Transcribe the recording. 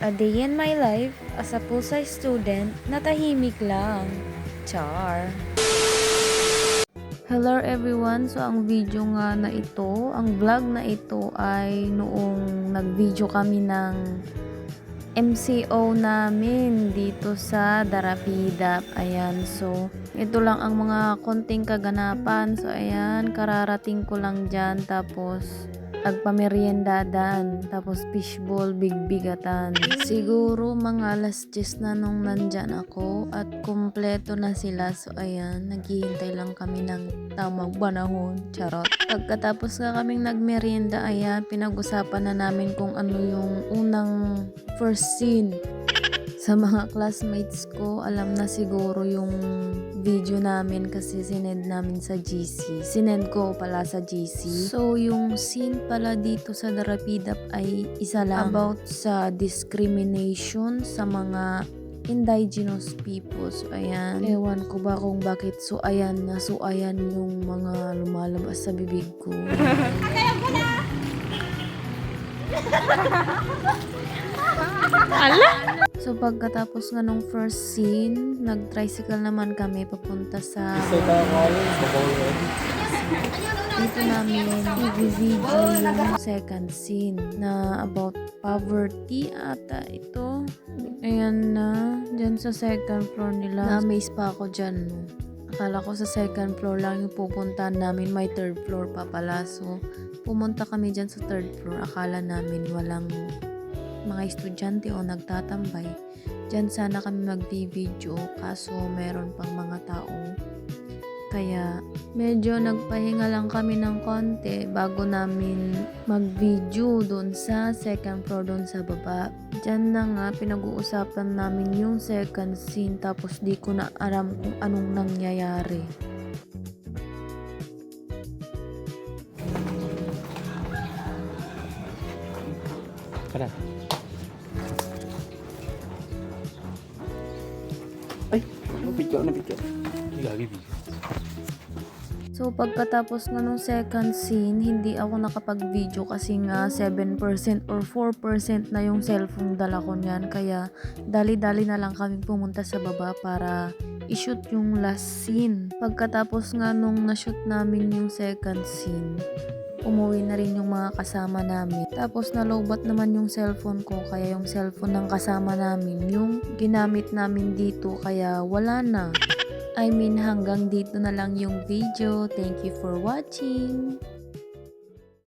A day in my life as a Pusay student na tahimik lang. Char. Hello everyone! So ang video nga na ito, ang vlog na ito ay noong nag-video kami ng MCO namin dito sa Darapidap. Ayan, so ito lang ang mga konting kaganapan. So ayan, kararating ko lang dyan. Tapos agpameriendadan, tapos fishball, bigbigatan. Siguro mga alas 10 na nung nandyan ako at kumpleto na sila. So ayan, naghihintay lang kami ng tamang panahon. Charot. Pagkatapos nga kaming nagmerienda, ayan, pinag-usapan na namin kung ano yung unang first scene. Sa mga classmates ko, alam na siguro yung video namin kasi sinend namin sa GC. Sinend ko pala sa GC. So, yung scene pala dito sa Darapidap ay isa lang about sa discrimination sa mga indigenous people. So, ayan. Ewan ko ba kung bakit so ayan yung mga lumalabas sa bibig ko. So pagkatapos nga nung first scene, nag-tricycle naman kami papunta sa dito namin i-video yung second scene na about poverty ata ito. Ayan na, dyan sa second floor nila. Na-amaze pa ako dyan. Akala ko sa second floor lang yung pupuntahan namin, may third floor pa pala. So pumunta kami dyan sa third floor. Akala namin walang mga estudyante o nagtatambay. Diyan sana kami mag-video kaso meron pang mga tao. Kaya medyo nagpahinga lang kami ng konti bago namin mag-video doon sa second floor doon sa baba. Diyan na nga pinag-uusapan namin yung second scene tapos di ko na alam kung anong nangyayari. Kada. Ay, nabigyan. Hindi lagi video. So pagkatapos nga nung second scene, hindi ako nakapag-video kasi nga 7% or 4% na yung cellphone dala ko niyan. Kaya dali-dali na lang kami pumunta sa baba para i-shoot yung last scene. Pagkatapos nga nung na-shoot namin yung second scene, umuwi na rin yung mga kasama namin. Tapos nalobat naman yung cellphone ko, kaya yung cellphone ng kasama namin yung ginamit namin dito, kaya wala na. I mean, hanggang dito na lang yung video. Thank you for watching.